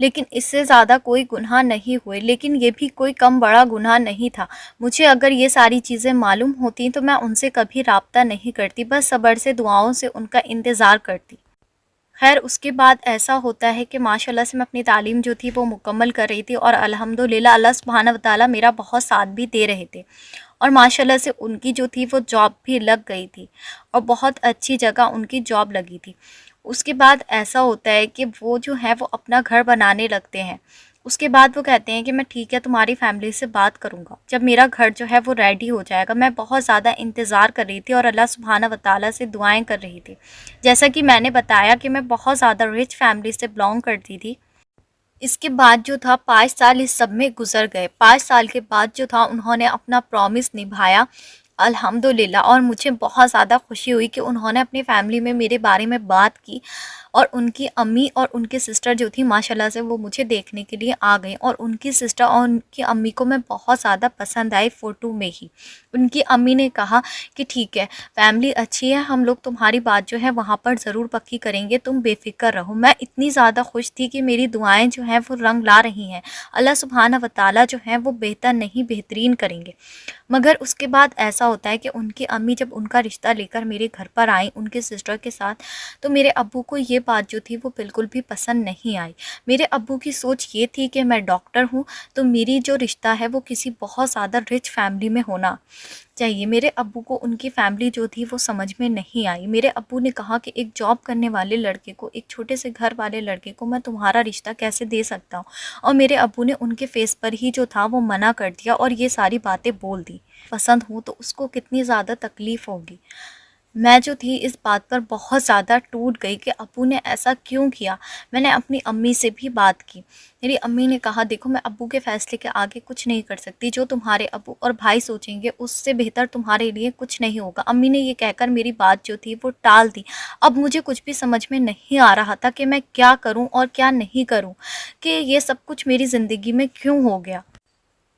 لیکن اس سے زیادہ کوئی گناہ نہیں ہوئے، لیکن یہ بھی کوئی کم بڑا گناہ نہیں تھا۔ مجھے اگر یہ ساری چیزیں معلوم ہوتی تو میں ان سے کبھی رابطہ نہیں کرتی، بس صبر سے دعاؤں سے ان کا انتظار کرتی۔ خیر اس کے بعد ایسا ہوتا ہے کہ ماشاءاللہ سے میں اپنی تعلیم جو تھی وہ مکمل کر رہی تھی، اور الحمدللہ اللہ سبحانہ وتعالیٰ میرا بہت ساتھ بھی دے رہے تھے، اور ماشاءاللہ سے ان کی جو تھی وہ جاب بھی لگ گئی تھی، اور بہت اچھی جگہ ان کی جاب لگی تھی۔ اس کے بعد ایسا ہوتا ہے کہ وہ جو ہے وہ اپنا گھر بنانے لگتے ہیں۔ اس کے بعد وہ کہتے ہیں کہ میں ٹھیک ہے تمہاری فیملی سے بات کروں گا جب میرا گھر جو ہے وہ ریڈی ہو جائے گا۔ میں بہت زیادہ انتظار کر رہی تھی اور اللہ سبحانہ وتعالیٰ سے دعائیں کر رہی تھی۔ جیسا کہ میں نے بتایا کہ میں بہت زیادہ رچ فیملی سے بلانگ کرتی تھی۔ اس کے بعد جو تھا 5 سال اس سب میں گزر گئے۔ 5 سال کے بعد جو تھا انہوں نے اپنا پرومس نبھایا الحمدللہ، اور مجھے بہت زیادہ خوشی ہوئی کہ انہوں نے اپنی فیملی میں میرے بارے میں بات کی، اور ان کی امی اور ان کی سسٹر جو تھی ماشاءاللہ سے وہ مجھے دیکھنے کے لیے آ گئیں، اور ان کی سسٹر اور ان کی امی کو میں بہت زیادہ پسند آئی فوٹو میں ہی۔ ان کی امی نے کہا کہ ٹھیک ہے فیملی اچھی ہے، ہم لوگ تمہاری بات جو ہے وہاں پر ضرور پکی کریں گے، تم بے فکر رہو۔ میں اتنی زیادہ خوش تھی کہ میری دعائیں جو ہیں وہ رنگ لا رہی ہیں، اللہ سبحانہ وتعالیٰ جو ہیں وہ بہتر نہیں بہترین کریں گے۔ مگر اس کے بعد ایسا ہوتا ہے کہ ان کی امی جب ان کا رشتہ لے کر میرے گھر پر آئیں ان کے سسٹر کے ساتھ، تو میرے ابو کو یہ بات جو تھی وہ بالکل بھی پسند نہیں آئی۔ میرے ابو کی سوچ یہ تھی کہ میں ڈاکٹر ہوں تو میری جو رشتہ ہے وہ کسی بہت زیادہ رچ فیملی میں ہونا چاہیے۔ میرے ابو کو ان کی فیملی جو تھی وہ سمجھ میں نہیں آئی۔ میرے ابو نے کہا کہ ایک جاب کرنے والے لڑکے کو، ایک چھوٹے سے گھر والے لڑکے کو میں تمہارا رشتہ کیسے دے سکتا ہوں، اور میرے ابو نے ان کے فیس پر ہی جو تھا وہ منع کر دیا اور یہ ساری باتیں بول دی۔ پسند ہوں تو اس کو کتنی زیادہ تکلیف ہوگی۔ میں جو تھی اس بات پر بہت زیادہ ٹوٹ گئی کہ ابو نے ایسا کیوں کیا۔ میں نے اپنی امی سے بھی بات کی، میری امی نے کہا دیکھو میں ابو کے فیصلے کے آگے کچھ نہیں کر سکتی، جو تمہارے ابو اور بھائی سوچیں گے اس سے بہتر تمہارے لیے کچھ نہیں ہوگا۔ امی نے یہ کہہ کر میری بات جو تھی وہ ٹال دی۔ اب مجھے کچھ بھی سمجھ میں نہیں آ رہا تھا کہ میں کیا کروں اور کیا نہیں کروں، کہ یہ سب کچھ میری زندگی میں کیوں ہو گیا۔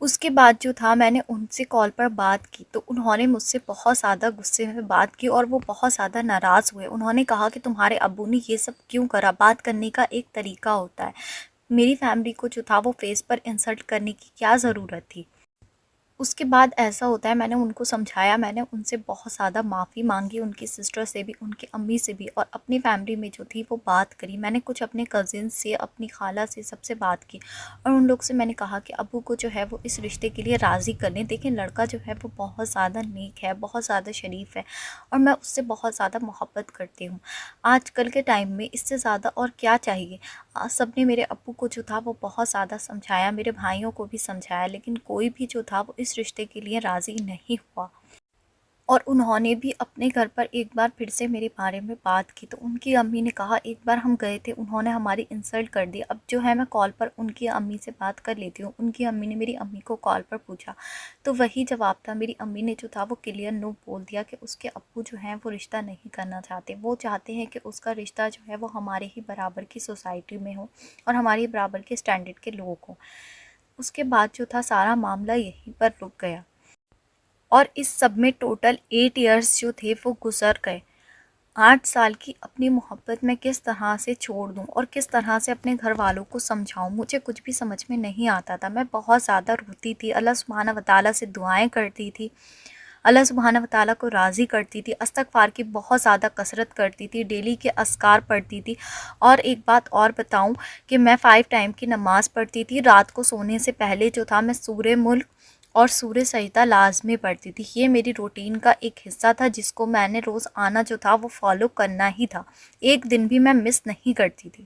اس کے بعد جو تھا میں نے ان سے کال پر بات کی تو انہوں نے مجھ سے بہت زیادہ غصے میں بات کی اور وہ بہت زیادہ ناراض ہوئے۔ انہوں نے کہا کہ تمہارے ابو نے یہ سب کیوں کرا، بات کرنے کا ایک طریقہ ہوتا ہے، میری فیملی کو جو تھا وہ فیس پر انسلٹ کرنے کی کیا ضرورت تھی۔ اس کے بعد ایسا ہوتا ہے میں نے ان کو سمجھایا، میں نے ان سے بہت زیادہ معافی مانگی، ان کی سسٹر سے بھی، ان کی امی سے بھی، اور اپنی فیملی میں جو تھی وہ بات کری۔ میں نے کچھ اپنے کزن سے، اپنی خالہ سے، سب سے بات کی، اور ان لوگ سے میں نے کہا کہ ابو کو جو ہے وہ اس رشتے کے لیے راضی کر لیں۔ دیکھیں لڑکا جو ہے وہ بہت زیادہ نیک ہے، بہت زیادہ شریف ہے، اور میں اس سے بہت زیادہ محبت کرتی ہوں۔ آج کل کے ٹائم میں اس سے زیادہ اور کیا چاہیے۔ سب نے میرے ابو کو جو تھا وہ بہت زیادہ سمجھایا، میرے بھائیوں کو بھی سمجھایا، لیکن کوئی بھی جو تھا وہ اس رشتے کے لیے راضی نہیں ہوا، اور انہوں نے بھی اپنے گھر پر ایک بار پھر سے میرے بارے میں بات کی۔ تو ان کی امی نے کہا ایک بار ہم گئے تھے، انہوں نے ہماری انسلٹ کر دی، اب جو ہے میں کال پر ان کی امی سے بات کر لیتی ہوں۔ ان کی امی نے میری امی کو کال پر پوچھا تو وہی جواب تھا، میری امی نے جو تھا وہ کلیئر نو بول دیا کہ اس کے ابو جو ہیں وہ رشتہ نہیں کرنا چاہتے، وہ چاہتے ہیں کہ اس کا رشتہ جو ہے وہ ہمارے ہی برابر کی سوسائٹی میں ہو اور ہماری برابر کے اسٹینڈرڈ کے لوگ ہوں۔ اس کے بعد جو تھا سارا معاملہ یہیں پر رک گیا، اور اس سب میں ٹوٹل 8 ایئرس جو تھے وہ گزر گئے۔ 8 سال کی اپنی محبت میں کس طرح سے چھوڑ دوں اور کس طرح سے اپنے گھر والوں کو سمجھاؤں، مجھے کچھ بھی سمجھ میں نہیں آتا تھا۔ میں بہت زیادہ روتی تھی، اللہ سبحانہ وتعالیٰ سے دعائیں کرتی تھی، اللہ سبحانہ وتعالیٰ کو راضی کرتی تھی، استغفار کی بہت زیادہ کثرت کرتی تھی، ڈیلی کے اذکار پڑھتی تھی۔ اور ایک بات اور بتاؤں کہ میں 5 ٹائم کی نماز پڑھتی تھی، رات کو سونے سے پہلے جو تھا میں سورہ ملک اور سورہ سجدہ لازمی پڑھتی تھی۔ یہ میری روٹین کا ایک حصہ تھا جس کو میں نے روز آنا جو تھا وہ فالو کرنا ہی تھا، ایک دن بھی میں مس نہیں کرتی تھی۔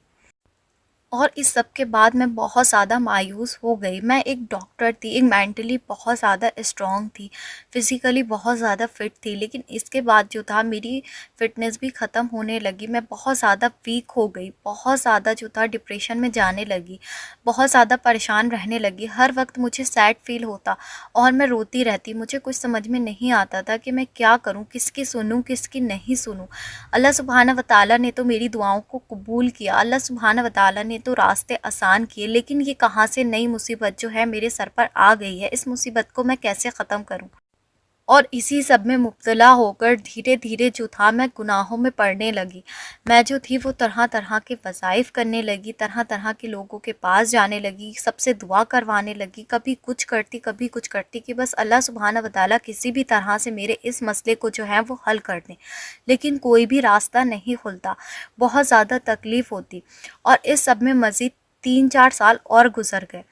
اور اس سب کے بعد میں بہت زیادہ مایوس ہو گئی۔ میں ایک ڈاکٹر تھی، ایک مینٹلی بہت زیادہ اسٹرانگ تھی، فزیکلی بہت زیادہ فٹ تھی، لیکن اس کے بعد جو تھا میری فٹنس بھی ختم ہونے لگی، میں بہت زیادہ ویک ہو گئی، بہت زیادہ جو تھا ڈپریشن میں جانے لگی، بہت زیادہ پریشان رہنے لگی، ہر وقت مجھے سیڈ فیل ہوتا اور میں روتی رہتی۔ مجھے کچھ سمجھ میں نہیں آتا تھا کہ میں کیا کروں، کس کی سنوں کس کی نہیں سنوں۔ اللہ سبحانہ وتعالیٰ نے تو میری دعاؤں کو قبول کیا، اللہ سبحانہ وتعالیٰ نے تو راستے آسان کیے، لیکن یہ کہاں سے نئی مصیبت جو ہے میرے سر پر آ گئی ہے، اس مصیبت کو میں کیسے ختم کروں۔ اور اسی سب میں مبتلا ہو کر دھیرے دھیرے جو تھا میں گناہوں میں پڑنے لگی. میں جو تھی وہ طرح طرح کے وظائف کرنے لگی، طرح طرح کے لوگوں کے پاس جانے لگی، سب سے دعا کروانے لگی، کبھی کچھ کرتی کبھی کچھ کرتی کہ بس اللہ سبحانہ و تعالیٰ کسی بھی طرح سے میرے اس مسئلے کو جو ہے وہ حل کر دیں. لیکن کوئی بھی راستہ نہیں کھلتا، بہت زیادہ تکلیف ہوتی. اور اس سب میں مزید 3-4 سال اور گزر گئے.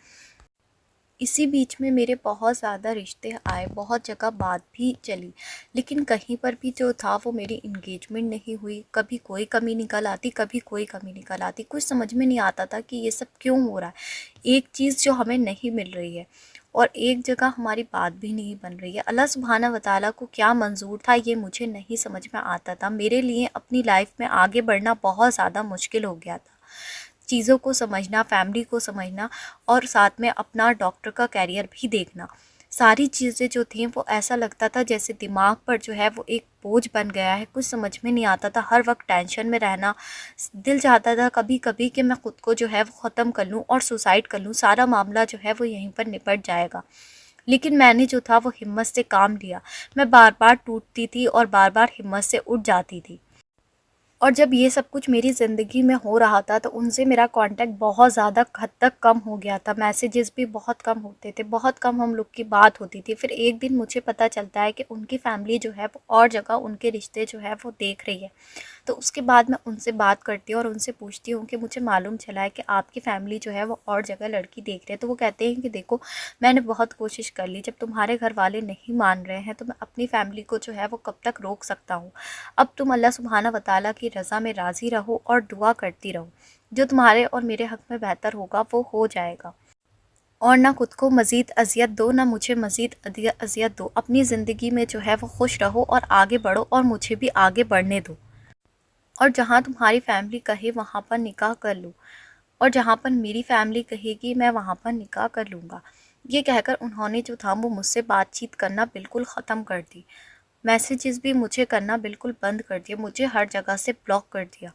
اسی بیچ میں میرے بہت زیادہ رشتے آئے، بہت جگہ بات بھی چلی، لیکن کہیں پر بھی جو تھا وہ میری انگیجمنٹ نہیں ہوئی. کبھی کوئی کمی نکل آتی، کبھی کوئی کمی نکل آتی. کچھ سمجھ میں نہیں آتا تھا کہ یہ سب کیوں ہو رہا ہے. ایک چیز جو ہمیں نہیں مل رہی ہے اور ایک جگہ ہماری بات بھی نہیں بن رہی ہے. اللہ سبحانہ و تعالیٰ کو کیا منظور تھا یہ مجھے نہیں سمجھ میں آتا تھا. میرے لیے اپنی لائف میں آگے بڑھنا بہت زیادہ مشکل ہو گیا تھا. چیزوں کو سمجھنا، فیملی کو سمجھنا اور ساتھ میں اپنا ڈاکٹر کا کیریئر بھی دیکھنا. ساری چیزیں جو تھیں وہ ایسا لگتا تھا جیسے دماغ پر جو ہے وہ ایک بوجھ بن گیا ہے. کچھ سمجھ میں نہیں آتا تھا، ہر وقت ٹینشن میں رہنا. دل چاہتا تھا کبھی کبھی کہ میں خود کو جو ہے وہ ختم کر لوں اور سوسائڈ کر لوں، سارا معاملہ جو ہے وہ یہیں پر نپٹ جائے گا. لیکن میں نے جو تھا وہ ہمت سے کام لیا. میں بار بار ٹوٹتی تھی اور بار بار ہمت سے اٹھ جاتی تھی. اور جب یہ سب کچھ میری زندگی میں ہو رہا تھا تو ان سے میرا کانٹیکٹ بہت زیادہ حد تک کم ہو گیا تھا. میسیجز بھی بہت کم ہوتے تھے، بہت کم ہم لوگ کی بات ہوتی تھی. پھر ایک دن مجھے پتہ چلتا ہے کہ ان کی فیملی جو ہے وہ اور جگہ ان کے رشتے جو ہے وہ دیکھ رہی ہے. تو اس کے بعد میں ان سے بات کرتی ہوں اور ان سے پوچھتی ہوں کہ مجھے معلوم چلا ہے کہ آپ کی فیملی جو ہے وہ اور جگہ لڑکی دیکھ رہے ہیں. تو وہ کہتے ہیں کہ دیکھو میں نے بہت کوشش کر لی، جب تمہارے گھر والے نہیں مان رہے ہیں تو میں اپنی فیملی کو جو ہے وہ کب تک روک سکتا ہوں. اب تم اللہ سبحانہ و تعالیٰ کی رضا میں راضی رہو اور دعا کرتی رہو. جو تمہارے اور میرے حق میں بہتر ہوگا وہ ہو جائے گا. اور نہ خود کو مزید اذیت دو، نہ مجھے مزید اذیت دو. اپنی زندگی میں جو ہے وہ خوش رہو اور آگے بڑھو اور مجھے بھی آگے بڑھنے دو. اور جہاں تمہاری فیملی کہے وہاں پر نکاح کر لو، اور جہاں پر میری فیملی کہے گی میں وہاں پر نکاح کر لوں گا. یہ کہہ کر انہوں نے جو تھا وہ مجھ سے بات چیت کرنا بالکل ختم کر دی. میسیجز بھی مجھے کرنا بالکل بند کر دیا، مجھے ہر جگہ سے بلاک کر دیا.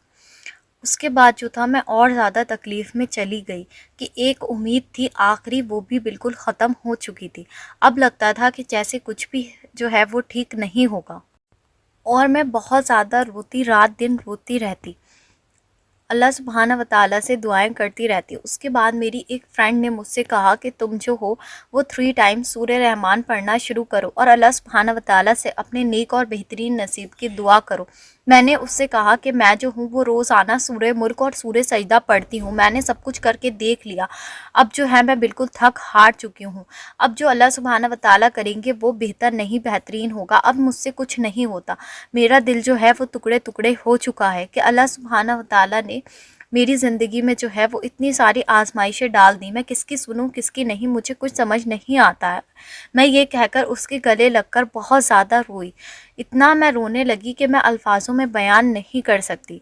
اس کے بعد جو تھا میں اور زیادہ تکلیف میں چلی گئی کہ ایک امید تھی آخری، وہ بھی بالکل ختم ہو چکی تھی. اب لگتا تھا کہ جیسے کچھ بھی جو ہے وہ ٹھیک نہیں ہوگا. اور میں بہت زیادہ روتی، رات دن روتی رہتی، اللہ سبحانہ و تعالیٰ سے دعائیں کرتی رہتی. اس کے بعد میری ایک فرینڈ نے مجھ سے کہا کہ تم جو ہو وہ 3 ٹائم سورہ رحمان پڑھنا شروع کرو اور اللہ سبحانہ و تعالیٰ سے اپنے نیک اور بہترین نصیب کی دعا کرو. میں نے اس سے کہا کہ میں جو ہوں وہ روزانہ سورہ ملک اور سورہ سجدہ پڑھتی ہوں، میں نے سب کچھ کر کے دیکھ لیا. اب جو ہے میں بالکل تھک ہار چکی ہوں. اب جو اللہ سبحانہ و تعالیٰ کریں گے وہ بہتر نہیں بہترین ہوگا. اب مجھ سے کچھ نہیں ہوتا. میرا دل جو ہے وہ ٹکڑے ٹکڑے ہو چکا ہے کہ اللہ سبحانہ و تعالیٰ نے میری زندگی میں جو ہے وہ اتنی ساری آزمائشیں ڈال دیں. میں کس کی سنوں کس کی نہیں مجھے کچھ سمجھ نہیں آتا ہے. میں یہ کہہ کر اس کے گلے لگ کر بہت زیادہ روئی. اتنا میں رونے لگی کہ میں الفاظوں میں بیان نہیں کر سکتی.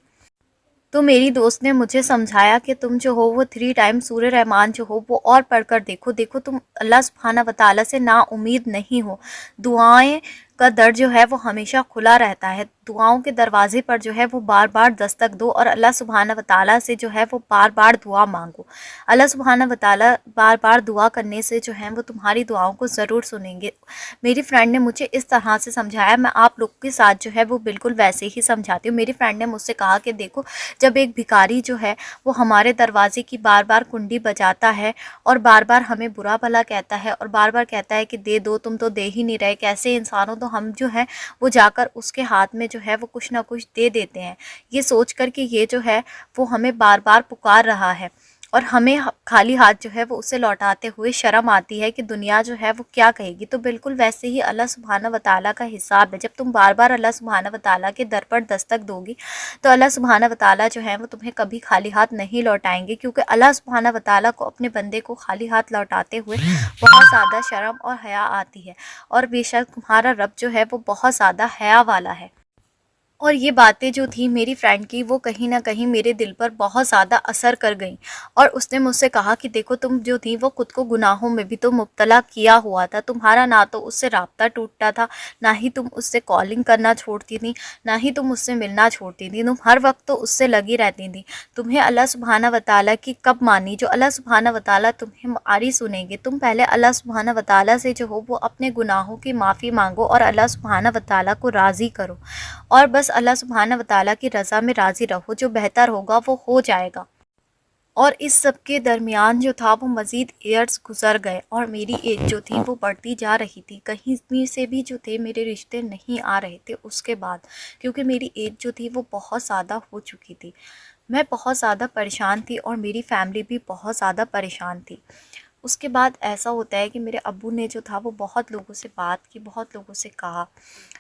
تو میری دوست نے مجھے سمجھایا کہ تم جو ہو وہ 3 ٹائم سورہ رحمان جو ہو وہ اور پڑھ کر دیکھو تم اللہ سبحانہ و تعالیٰ سے نا امید نہیں ہو. دعائیں کا در جو ہے وہ ہمیشہ کھلا رہتا ہے. دعاؤں کے دروازے پر جو ہے وہ بار بار دستک دو اور اللہ سبحانہ و تعالیٰ سے جو ہے وہ بار بار دعا مانگو. اللہ سبحانہ و تعالیٰ بار بار دعا کرنے سے جو ہے وہ تمہاری دعاؤں کو ضرور سنیں گے. میری فرینڈ نے مجھے اس طرح سے سمجھایا. میں آپ لوگ کے ساتھ جو ہے وہ بالکل ویسے ہی سمجھاتی ہوں. میری فرینڈ نے مجھ سے کہا کہ دیکھو جب ایک بھکاری جو ہے وہ ہمارے دروازے کی بار بار کنڈی بجاتا ہے اور بار بار ہمیں برا بھلا کہتا ہے اور بار بار کہتا ہے کہ دے دو، تم تو دے ہی نہیں رہے، کیسے انسانوں، تو ہم جو ہے وہ جا کر اس کے ہاتھ میں جو ہے وہ کچھ نہ کچھ دے دیتے ہیں، یہ سوچ کر کہ یہ جو ہے وہ ہمیں بار بار پکار رہا ہے اور ہمیں خالی ہاتھ جو ہے وہ اسے لوٹاتے ہوئے شرم آتی ہے کہ دنیا جو ہے وہ کیا کہے گی. تو بالکل ویسے ہی اللہ سبحانہ و تعالیٰ کا حساب ہے. جب تم بار بار اللہ سبحانہ و تعالیٰ کے در پر دستک دو گی تو اللہ سبحانہ و تعالیٰ جو ہے وہ تمہیں کبھی خالی ہاتھ نہیں لوٹائیں گے، کیونکہ اللہ سبحانہ و تعالیٰ کو اپنے بندے کو خالی ہاتھ لوٹاتے ہوئے بہت زیادہ شرم اور حیا آتی ہے. اور بے شک تمہارا رب جو ہے وہ بہت زیادہ حیا والا ہے. اور یہ باتیں جو تھیں میری فرینڈ کی، وہ کہیں نہ کہیں میرے دل پر بہت زیادہ اثر کر گئیں، اور اس نے مجھ سے کہا کہ دیکھو تم جو تھی وہ خود کو گناہوں میں بھی تو مبتلا کیا ہوا تھا، تمہارا نہ تو اس سے رابطہ ٹوٹتا تھا، نہ ہی تم اس سے کالنگ کرنا چھوڑتی تھی، نہ ہی تم اس سے ملنا چھوڑتی تھی، تم ہر وقت تو اس سے لگی رہتی تھی۔ تمہیں اللہ سبحانہ وتعالیٰ کی کب مانی؟ جو اللہ سبحانہ وتعالیٰ تمہیں ماری سنیں گے، تم پہلے اللہ سبحانہ وتعالیٰ سے جو ہو وہ اپنے گناہوں کی معافی مانگو اور اللہ سبحانہ وتعالیٰ کو راضی کرو، اور بس اللہ سبحانہ وتعالیٰ کی رضا میں راضی رہو، جو بہتر ہوگا وہ ہو جائے گا۔ اور اس سب کے درمیان جو تھا وہ مزید ایئرز گزر گئے، اور میری ایج جو تھی وہ بڑھتی جا رہی تھی، کہیں بھی سے بھی جو تھے میرے رشتے نہیں آ رہے تھے اس کے بعد، کیونکہ میری ایج جو تھی وہ بہت زیادہ ہو چکی تھی، میں بہت زیادہ پریشان تھی اور میری فیملی بھی بہت زیادہ پریشان تھی۔ اس کے بعد ایسا ہوتا ہے کہ میرے ابو نے جو تھا وہ بہت لوگوں سے بات کی، بہت لوگوں سے کہا،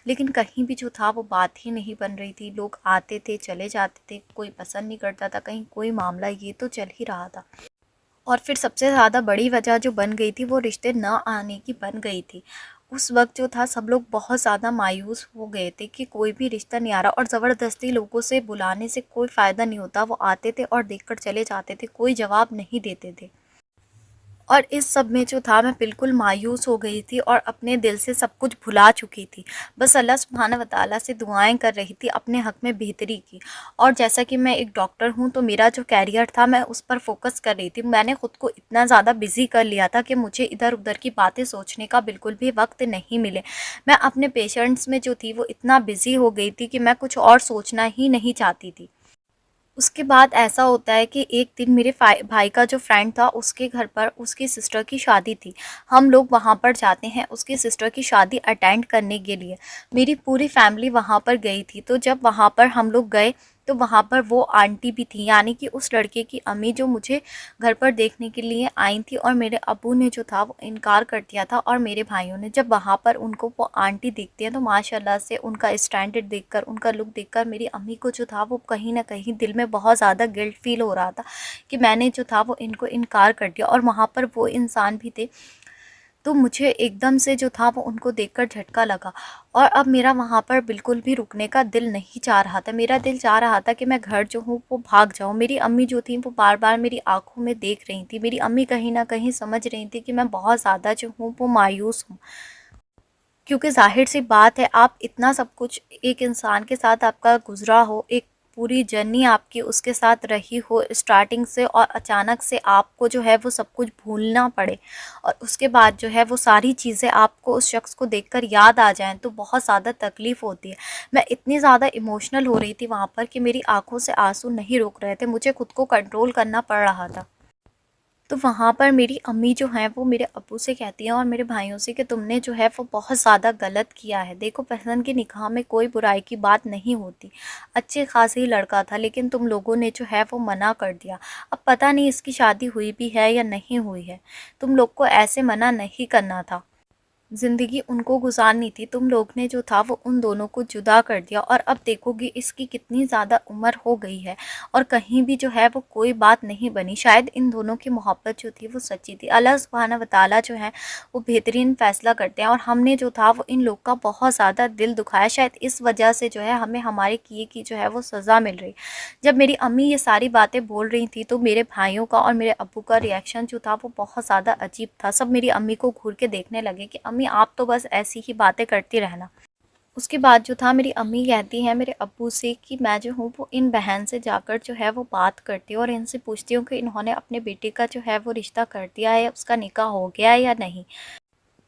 لیکن کہیں بھی جو تھا وہ بات ہی نہیں بن رہی تھی، لوگ آتے تھے چلے جاتے تھے، کوئی پسند نہیں کرتا تھا، کہیں کوئی معاملہ یہ تو چل ہی رہا تھا۔ اور پھر سب سے زیادہ بڑی وجہ جو بن گئی تھی وہ رشتے نہ آنے کی بن گئی تھی۔ اس وقت جو تھا سب لوگ بہت زیادہ مایوس ہو گئے تھے کہ کوئی بھی رشتہ نہیں آ رہا، اور زبردستی لوگوں سے بلانے سے کوئی فائدہ نہیں ہوتا، وہ آتے تھے اور دیکھ کر چلے جاتے تھے، کوئی جواب نہیں دیتے تھے۔ اور اس سب میں جو تھا میں بالکل مایوس ہو گئی تھی اور اپنے دل سے سب کچھ بھلا چکی تھی، بس اللہ سبحانہ وتعالیٰ سے دعائیں کر رہی تھی اپنے حق میں بہتری کی۔ اور جیسا کہ میں ایک ڈاکٹر ہوں تو میرا جو کیریئر تھا میں اس پر فوکس کر رہی تھی، میں نے خود کو اتنا زیادہ بزی کر لیا تھا کہ مجھے ادھر ادھر کی باتیں سوچنے کا بالکل بھی وقت نہیں ملے۔ میں اپنے پیشنٹس میں جو تھی وہ اتنا بزی ہو گئی تھی کہ میں کچھ اور سوچنا ہی نہیں چاہتی تھی۔ اس کے بعد ایسا ہوتا ہے کہ ایک دن میرے بھائی کا جو فرینڈ تھا اس کے گھر پر اس کی سسٹر کی شادی تھی، ہم لوگ وہاں پر جاتے ہیں اس کی سسٹر کی شادی اٹینڈ کرنے کے لیے، میری پوری فیملی وہاں پر گئی تھی۔ تو جب وہاں پر ہم لوگ گئے تو وہاں پر وہ آنٹی بھی تھی، یعنی کہ اس لڑکے کی امی جو مجھے گھر پر دیکھنے کے لیے آئی تھی، اور میرے ابو نے جو تھا وہ انکار کر دیا تھا، اور میرے بھائیوں نے جب وہاں پر ان کو وہ آنٹی دیکھتی ہیں تو ماشاءاللہ سے ان کا اسٹینڈرڈ دیکھ کر، ان کا لک دیکھ کر میری امی کو جو تھا وہ کہیں نہ کہیں دل میں بہت زیادہ گلٹ فیل ہو رہا تھا کہ میں نے جو تھا وہ ان کو انکار کر دیا، اور وہاں پر وہ انسان بھی تھے۔ تو مجھے ایک دم سے جو تھا وہ ان کو دیکھ کر جھٹکا لگا، اور اب میرا وہاں پر بالکل بھی رکنے کا دل نہیں چاہ رہا تھا، میرا دل چاہ رہا تھا کہ میں گھر جو ہوں وہ بھاگ جاؤں۔ میری امی جو تھیں وہ بار بار میری آنکھوں میں دیکھ رہی تھی، میری امی کہیں نہ کہیں سمجھ رہی تھی کہ میں بہت زیادہ جو ہوں وہ مایوس ہوں، کیونکہ ظاہر سی بات ہے آپ اتنا سب کچھ ایک انسان کے ساتھ آپ کا گزرا ہو، ایک پوری جرنی آپ کی اس کے ساتھ رہی ہو اسٹارٹنگ سے، اور اچانک سے آپ کو جو ہے وہ سب کچھ بھولنا پڑے، اور اس کے بعد جو ہے وہ ساری چیزیں آپ کو اس شخص کو دیکھ کر یاد آ جائیں تو بہت زیادہ تکلیف ہوتی ہے۔ میں اتنی زیادہ ایموشنل ہو رہی تھی وہاں پر کہ میری آنکھوں سے آنسو نہیں روک رہے تھے، مجھے خود کو کنٹرول کرنا پڑ رہا تھا۔ تو وہاں پر میری امی جو ہیں وہ میرے ابو سے کہتی ہیں اور میرے بھائیوں سے کہ تم نے جو ہے وہ بہت زیادہ غلط کیا ہے، دیکھو پسند کی نکاح میں کوئی برائی کی بات نہیں ہوتی، اچھے خاصے ہی لڑکا تھا لیکن تم لوگوں نے جو ہے وہ منع کر دیا، اب پتہ نہیں اس کی شادی ہوئی بھی ہے یا نہیں ہوئی ہے، تم لوگ کو ایسے منع نہیں کرنا تھا، زندگی ان کو گزارنی تھی، تم لوگ نے جو تھا وہ ان دونوں کو جدا کر دیا، اور اب دیکھو گی اس کی کتنی زیادہ عمر ہو گئی ہے اور کہیں بھی جو ہے وہ کوئی بات نہیں بنی، شاید ان دونوں کی محبت جو تھی وہ سچی تھی، اللہ سبحانہ وتعالیٰ جو ہے وہ بہترین فیصلہ کرتے ہیں، اور ہم نے جو تھا وہ ان لوگ کا بہت زیادہ دل دکھایا، شاید اس وجہ سے جو ہے ہمیں ہمارے کیے کی جو ہے وہ سزا مل رہی۔ جب میری امی یہ ساری باتیں بول رہی تھی تو میرے بھائیوں کا اور میرے ابو کا ریئیکشن جو تھا وہ بہت زیادہ عجیب تھا، سب میری امی کو گھور کے دیکھنے لگے کہ امی آپ تو بس ایسی ہی باتیں کرتی رہنا۔ اس کے بعد جو تھا میری امی کہتی ہیں میرے ابو سے کہ میں جو ہوں وہ ان بہن سے جا کر جو ہے وہ بات کرتی ہوں اور ان سے پوچھتی ہوں کہ انہوں نے اپنے بیٹے کا جو ہے وہ رشتہ کر دیا ہے، اس کا نکاح ہو گیا ہے یا نہیں۔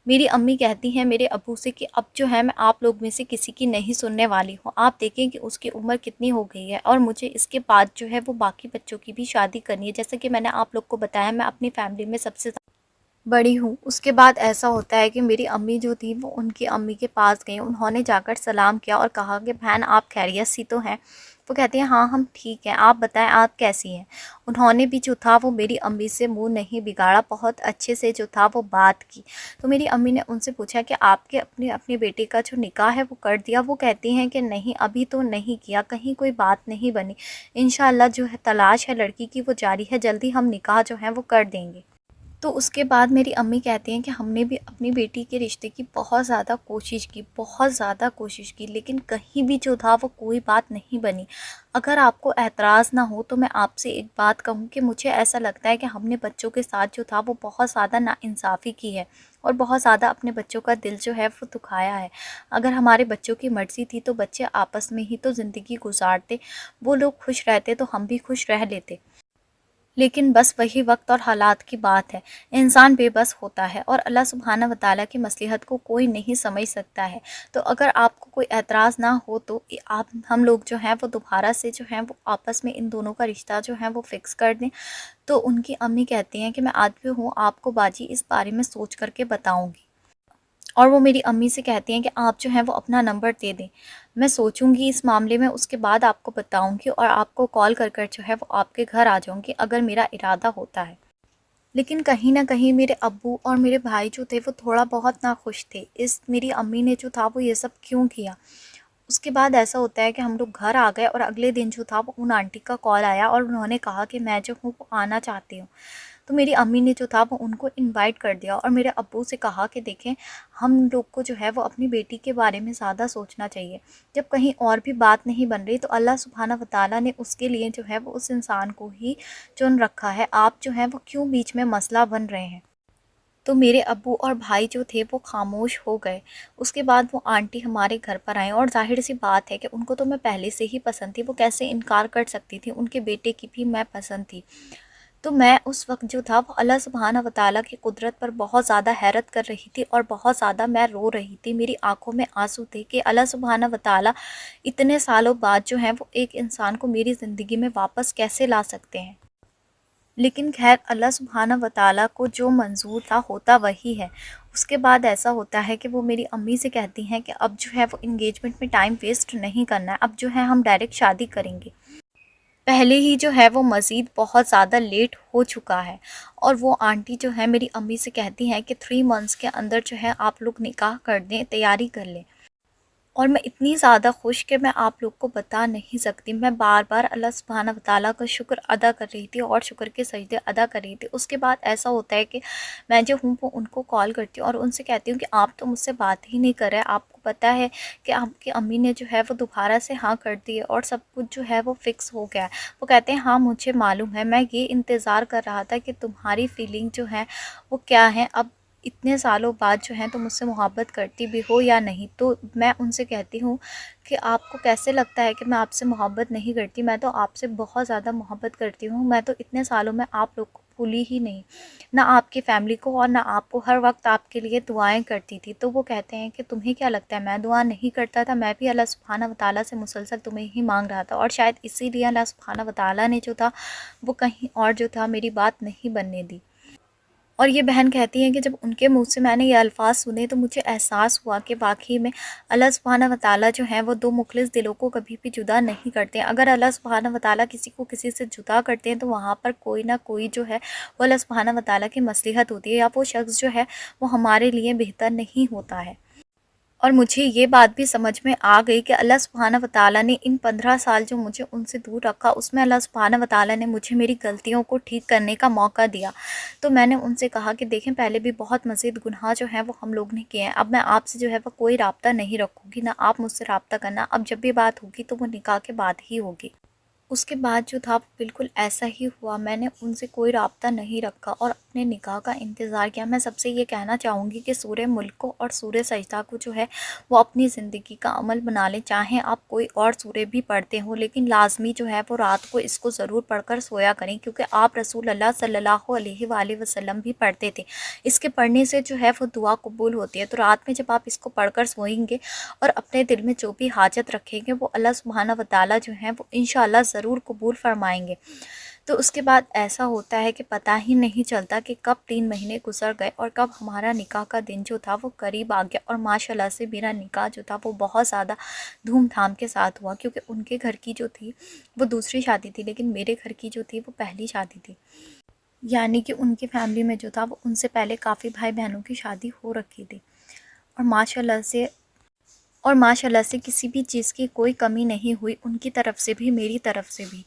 میری امی کہتی ہیں میرے ابو سے کہ اب جو ہے میں آپ لوگ میں سے کسی کی نہیں سننے والی ہوں، آپ دیکھیں کہ اس کی عمر کتنی ہو گئی ہے اور مجھے اس کے بعد جو ہے وہ باقی بچوں کی بھی شادی کرنی ہے، جیسا کہ میں نے آپ لوگ کو بتایا میں اپنی فیملی میں سب سے بڑی ہوں۔ اس کے بعد ایسا ہوتا ہے کہ میری امی جو تھی وہ ان کی امی کے پاس گئیں، انہوں نے جا کر سلام کیا اور کہا کہ بہن آپ خیریت سی تو ہیں؟ وہ کہتی ہیں ہاں ہم ٹھیک ہیں، آپ بتائیں آپ کیسی ہیں؟ انہوں نے بھی جو تھا وہ میری امی سے منہ نہیں بگاڑا، بہت اچھے سے جو تھا وہ بات کی۔ تو میری امی نے ان سے پوچھا کہ آپ کے اپنے بیٹے کا جو نکاح ہے وہ کر دیا؟ وہ کہتی ہیں کہ نہیں ابھی تو نہیں کیا، کہیں کوئی بات نہیں بنی، انشاءاللہ جو ہے تلاش ہے لڑکی کی وہ جاری ہے، جلدی ہم نکاح جو ہے وہ کر دیں گے۔ تو اس کے بعد میری امی کہتی ہیں کہ ہم نے بھی اپنی بیٹی کے رشتے کی بہت زیادہ کوشش کی، بہت زیادہ کوشش کی، لیکن کہیں بھی جو تھا وہ کوئی بات نہیں بنی۔ اگر آپ کو اعتراض نہ ہو تو میں آپ سے ایک بات کہوں کہ مجھے ایسا لگتا ہے کہ ہم نے بچوں کے ساتھ جو تھا وہ بہت زیادہ ناانصافی کی ہے، اور بہت زیادہ اپنے بچوں کا دل جو ہے وہ دکھایا ہے۔ اگر ہمارے بچوں کی مرضی تھی تو بچے آپس میں ہی تو زندگی گزارتے، وہ لوگ خوش رہتے تو ہم بھی خوش رہ لیتے، لیکن بس وہی وقت اور حالات کی بات ہے۔ انسان بے بس ہوتا ہے اور اللہ سبحانہ وتعالیٰ کی مصلحت کو کوئی نہیں سمجھ سکتا ہے۔ تو اگر آپ کو کوئی اعتراض نہ ہو تو ہم لوگ جو ہیں وہ دوبارہ سے جو ہیں وہ آپس میں ان دونوں کا رشتہ جو ہے وہ فکس کر دیں۔ تو ان کی امی کہتی ہیں کہ میں آج بھی ہوں، آپ کو باجی اس بارے میں سوچ کر کے بتاؤں گی، اور وہ میری امی سے کہتی ہیں کہ آپ جو ہیں وہ اپنا نمبر دے دیں، میں سوچوں گی اس معاملے میں، اس کے بعد آپ کو بتاؤں گی اور آپ کو کال کر کر جو ہے وہ آپ کے گھر آ جاؤں گی اگر میرا ارادہ ہوتا ہے۔ لیکن کہیں نہ کہیں میرے ابو اور میرے بھائی جو تھے وہ تھوڑا بہت ناخوش تھے، اس میری امی نے جو تھا وہ یہ سب کیوں کیا۔ اس کے بعد ایسا ہوتا ہے کہ ہم لوگ گھر آ گئے اور اگلے دن جو تھا وہ ان آنٹی کا کال آیا اور انہوں نے کہا کہ میں جو ہوں وہ آنا چاہتی ہوں۔ تو میری امی نے جو تھا وہ ان کو انوائٹ کر دیا اور میرے ابو سے کہا کہ دیکھیں، ہم لوگ کو جو ہے وہ اپنی بیٹی کے بارے میں زیادہ سوچنا چاہیے، جب کہیں اور بھی بات نہیں بن رہی تو اللہ سبحانہ وتعالیٰ نے اس کے لیے جو ہے وہ اس انسان کو ہی چن رکھا ہے، آپ جو ہیں وہ کیوں بیچ میں مسئلہ بن رہے ہیں۔ تو میرے ابو اور بھائی جو تھے وہ خاموش ہو گئے۔ اس کے بعد وہ آنٹی ہمارے گھر پر آئیں، اور ظاہر سی بات ہے کہ ان کو تو میں پہلے سے ہی پسند تھی، وہ کیسے انکار کر سکتی تھی، ان کے بیٹے کی بھی میں پسند تھی۔ تو میں اس وقت جو تھا وہ اللہ سبحانہ وتعالیٰ کی قدرت پر بہت زیادہ حیرت کر رہی تھی اور بہت زیادہ میں رو رہی تھی، میری آنکھوں میں آنسو تھے کہ اللہ سبحانہ وتعالیٰ اتنے سالوں بعد جو ہیں وہ ایک انسان کو میری زندگی میں واپس کیسے لا سکتے ہیں۔ لیکن خیر، اللہ سبحانہ وتعالیٰ کو جو منظور تھا ہوتا وہی ہے۔ اس کے بعد ایسا ہوتا ہے کہ وہ میری امی سے کہتی ہیں کہ اب جو ہے وہ انگیجمنٹ میں ٹائم ویسٹ نہیں کرنا ہے، اب جو ہے ہم ڈائریکٹ شادی کریں گے۔ پہلے ہی جو ہے وہ مزید بہت زیادہ لیٹ ہو چکا ہے، اور وہ آنٹی جو ہے میری امی سے کہتی ہیں کہ 3 منتھس کے اندر جو ہے آپ لوگ نکاح کر دیں، تیاری کر لیں۔ اور میں اتنی زیادہ خوش کہ میں آپ لوگ کو بتا نہیں سکتی، میں بار بار اللہ سبحانہ وتعالیٰ کا شکر ادا کر رہی تھی اور شکر کے سجدے ادا کر رہی تھی۔ اس کے بعد ایسا ہوتا ہے کہ میں جو ہوں وہ ان کو کال کرتی ہوں اور ان سے کہتی ہوں کہ آپ تو مجھ سے بات ہی نہیں کر رہے، آپ کو پتہ ہے کہ آپ کی امی نے جو ہے وہ دوبارہ سے ہاں کر دی ہے اور سب کچھ جو ہے وہ فکس ہو گیا ہے۔ وہ کہتے ہیں ہاں مجھے معلوم ہے، میں یہ انتظار کر رہا تھا کہ تمہاری فیلنگ جو ہے وہ کیا ہے، اب اتنے سالوں بعد جو ہیں تم مجھ سے محبت کرتی بھی ہو یا نہیں۔ تو میں ان سے کہتی ہوں کہ آپ کو کیسے لگتا ہے کہ میں آپ سے محبت نہیں کرتی، میں تو آپ سے بہت زیادہ محبت کرتی ہوں، میں تو اتنے سالوں میں آپ لوگ کو بھولی ہی نہیں، نہ آپ کی فیملی کو اور نہ آپ کو، ہر وقت آپ کے لیے دعائیں کرتی تھی۔ تو وہ کہتے ہیں کہ تمہیں کیا لگتا ہے میں دعا نہیں کرتا تھا، میں بھی اللہ سبحانہ وتعالیٰ سے مسلسل تمہیں ہی مانگ رہا تھا، اور شاید اسی لیے اللہ سبحانہ وتعالیٰ نے جو تھا وہ کہیں اور جو تھا میری بات نہیں بننے دی۔ اور یہ بہن کہتی ہیں کہ جب ان کے منہ سے میں نے یہ الفاظ سنے تو مجھے احساس ہوا کہ واقعی میں اللہ سبحانہ وتعالیٰ جو ہیں وہ دو مخلص دلوں کو کبھی بھی جدا نہیں کرتے۔ اگر اللہ سبحانہ وتعالیٰ کسی کو کسی سے جدا کرتے ہیں تو وہاں پر کوئی نہ کوئی جو ہے وہ اللہ سبحانہ وتعالیٰ کی مصلحت ہوتی ہے، یا وہ شخص جو ہے وہ ہمارے لیے بہتر نہیں ہوتا ہے۔ اور مجھے یہ بات بھی سمجھ میں آ گئی کہ اللہ سبحانہ وتعالیٰ نے ان 15 سال جو مجھے ان سے دور رکھا، اس میں اللہ سبحانہ وتعالیٰ نے مجھے میری غلطیوں کو ٹھیک کرنے کا موقع دیا۔ تو میں نے ان سے کہا کہ دیکھیں، پہلے بھی بہت مزید گناہ جو ہیں وہ ہم لوگ نے کیے ہیں، اب میں آپ سے جو ہے وہ کوئی رابطہ نہیں رکھوں گی، نہ آپ مجھ سے رابطہ کرنا، اب جب بھی بات ہوگی تو وہ نکاح کے بعد ہی ہوگی۔ اس کے بعد جو تھا بالکل ایسا ہی ہوا، میں نے ان سے کوئی رابطہ نہیں رکھا اور اپنے نکاح کا انتظار کیا۔ میں سب سے یہ کہنا چاہوں گی کہ سورہ ملک کو اور سورہ سجدہ کو جو ہے وہ اپنی زندگی کا عمل بنا لیں، چاہیں آپ کوئی اور سورے بھی پڑھتے ہوں، لیکن لازمی جو ہے وہ رات کو اس کو ضرور پڑھ کر سویا کریں، کیونکہ آپ رسول اللہ صلی اللہ علیہ وآلہ وسلم بھی پڑھتے تھے۔ اس کے پڑھنے سے جو ہے وہ دعا قبول ہوتی ہے۔ تو رات میں جب آپ اس کو پڑھ کر سوئیں گے اور اپنے دل میں جو بھی حاجت رکھیں گے وہ اللہ سبحانہ وتعالیٰ جو ہیں وہ انشاءاللہ ضرور قبول فرمائیں گے۔ تو اس کے بعد ایسا ہوتا ہے کہ پتہ ہی نہیں چلتا کہ کب 3 مہینے گزر گئے اور کب ہمارا نکاح کا دن جو تھا وہ قریب آ گیا، اور ماشاءاللہ سے میرا نکاح جو تھا وہ بہت زیادہ دھوم دھام کے ساتھ ہوا، کیونکہ ان کے گھر کی جو تھی وہ دوسری شادی تھی، لیکن میرے گھر کی جو تھی وہ پہلی شادی تھی، یعنی کہ ان کی فیملی میں جو تھا وہ ان سے پہلے کافی بھائی بہنوں کی شادی ہو رکھی تھی، اور ماشاءاللہ سے اور ماشاءاللہ سے کسی بھی چیز کی کوئی کمی نہیں ہوئی، ان کی طرف سے بھی میری طرف سے بھی،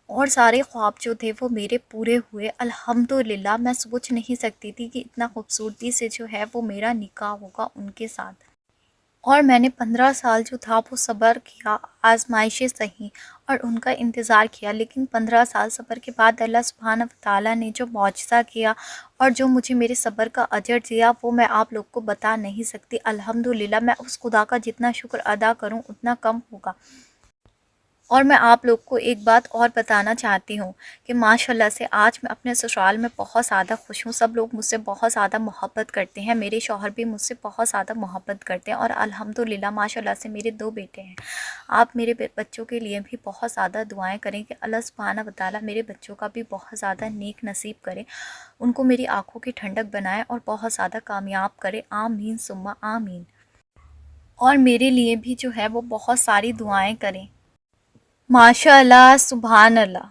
اور سارے خواب جو تھے وہ میرے پورے ہوئے الحمدللہ۔ میں سوچ نہیں سکتی تھی کہ اتنا خوبصورتی سے جو ہے وہ میرا نکاح ہوگا ان کے ساتھ۔ اور میں نے 15 سال جو تھا وہ صبر کیا، آزمائشیں سہیں اور ان کا انتظار کیا، لیکن 15 سال صبر کے بعد اللہ سبحانہ وتعالیٰ نے جو معجزہ کیا اور جو مجھے میرے صبر کا اجر دیا وہ میں آپ لوگ کو بتا نہیں سکتی۔ الحمدللہ میں اس خدا کا جتنا شکر ادا کروں اتنا کم ہوگا۔ اور میں آپ لوگ کو ایک بات اور بتانا چاہتی ہوں کہ ماشاءاللہ سے آج میں اپنے سسرال میں بہت زیادہ خوش ہوں۔ سب لوگ مجھ سے بہت زیادہ محبت کرتے ہیں، میرے شوہر بھی مجھ سے بہت زیادہ محبت کرتے ہیں، اور الحمدللہ ماشاءاللہ سے میرے 2 بیٹے ہیں۔ آپ میرے بچوں کے لیے بھی بہت زیادہ دعائیں کریں کہ اللہ سبحانہ وتعالیٰ میرے بچوں کا بھی بہت زیادہ نیک نصیب کرے، ان کو میری آنکھوں کی ٹھنڈک بنائے اور بہت زیادہ کامیاب کرے، آمین ثم آمین۔ اور میرے لیے بھی جو ہے وہ بہت ساری دعائیں کریں۔ ماشاء اللہ، سبحان اللہ،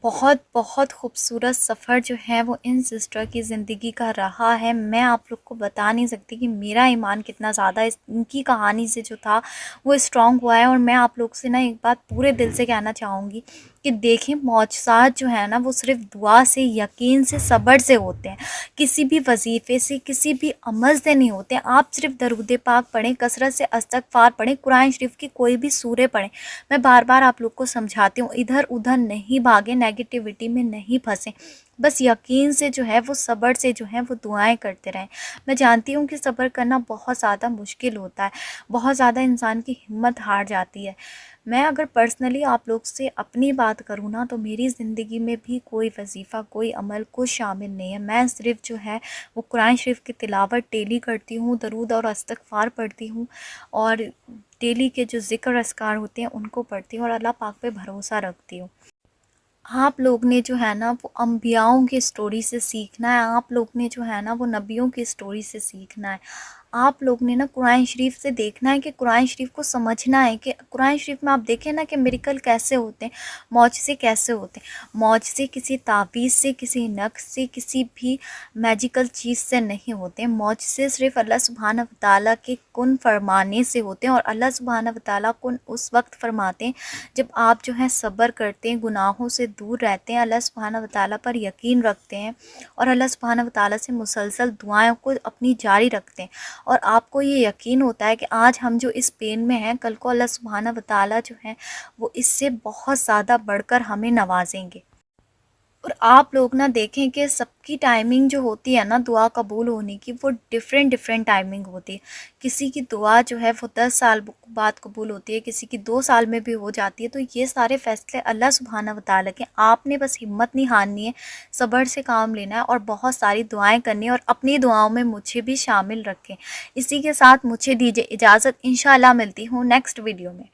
بہت بہت خوبصورت سفر جو ہے وہ ان سسٹر کی زندگی کا رہا ہے۔ میں آپ لوگ کو بتا نہیں سکتی کہ میرا ایمان کتنا زیادہ ان کی کہانی سے جو تھا وہ اسٹرانگ ہوا ہے۔ اور میں آپ لوگ سے نا ایک بات پورے دل سے کہنا چاہوں گی کہ دیکھیں معجزات جو ہے نا وہ صرف دعا سے، یقین سے، صبر سے ہوتے ہیں، کسی بھی وظیفے سے، کسی بھی عمل سے نہیں ہوتے۔ آپ صرف درود پاک پڑھیں، کثرت سے استغفار پڑھیں، قرآن شریف کی کوئی بھی سورے پڑھیں۔ میں بار بار آپ لوگ کو سمجھاتی ہوں، ادھر ادھر نہیں بھاگیں، نیگیٹیوٹی میں نہیں پھنسیں، بس یقین سے جو ہے وہ صبر سے جو ہے وہ دعائیں کرتے رہیں۔ میں جانتی ہوں کہ صبر کرنا بہت زیادہ مشکل ہوتا ہے، بہت زیادہ انسان کی ہمت ہار جاتی ہے۔ میں اگر پرسنلی آپ لوگ سے اپنی بات کروں نا تو میری زندگی میں بھی کوئی وظیفہ، کوئی عمل کچھ شامل نہیں ہے۔ میں صرف جو ہے وہ قرآن شریف کی تلاوت ڈیلی کرتی ہوں، درود اور استغفار پڑھتی ہوں، اور ڈیلی کے جو ذکر اذکار ہوتے ہیں ان کو پڑھتی ہوں، اور اللہ پاک پہ بھروسہ رکھتی ہوں۔ آپ لوگ نے جو ہے نا وہ انبیاؤں کی سٹوری سے سیکھنا ہے، آپ لوگ نے جو ہے نا وہ نبیوں کی سٹوری سے سیکھنا ہے، آپ لوگ نے نا قرآن شریف سے دیکھنا ہے کہ قرآن شریف کو سمجھنا ہے کہ قرآن شریف میں آپ دیکھیں نا کہ میریکل کیسے ہوتے ہیں، معجزے کیسے ہوتے ہیں۔ معجزے کسی تعویذ سے، کسی نقش سے، کسی بھی میجیکل چیز سے نہیں ہوتے۔ معجزے صرف اللہ سبحانہ وتعالیٰ کے کن فرمانے سے ہوتے ہیں، اور اللہ سبحانہ وتعالیٰ کن اس وقت فرماتے ہیں جب آپ جو ہے صبر کرتے ہیں، گناہوں سے دور رہتے ہیں، اللہ سبحانہ وتعالیٰ پر یقین رکھتے ہیں، اور اللہ سبحانہ وتعالیٰ سے مسلسل دعائیں کو اپنی جاری رکھتے ہیں، اور آپ کو یہ یقین ہوتا ہے کہ آج ہم جو اس پین میں ہیں کل کو اللہ سبحانہ وتعالیٰ جو ہے وہ اس سے بہت زیادہ بڑھ کر ہمیں نوازیں گے۔ اور آپ لوگ نہ دیکھیں کہ سب کی ٹائمنگ جو ہوتی ہے نا دعا قبول ہونے کی وہ ڈیفرنٹ ٹائمنگ ہوتی ہے۔ کسی کی دعا جو ہے وہ 10 سال بعد قبول ہوتی ہے، کسی کی 2 سال میں بھی ہو جاتی ہے۔ تو یہ سارے فیصلے اللہ سبحانہ وتعالیٰ کے، آپ نے بس ہمت نہیں ہارنی ہے، صبر سے کام لینا ہے، اور بہت ساری دعائیں کرنی ہے، اور اپنی دعاؤں میں مجھے بھی شامل رکھیں۔ اسی کے ساتھ مجھے دیجیے اجازت، انشاءاللہ ملتی ہوں نیکسٹ ویڈیو میں۔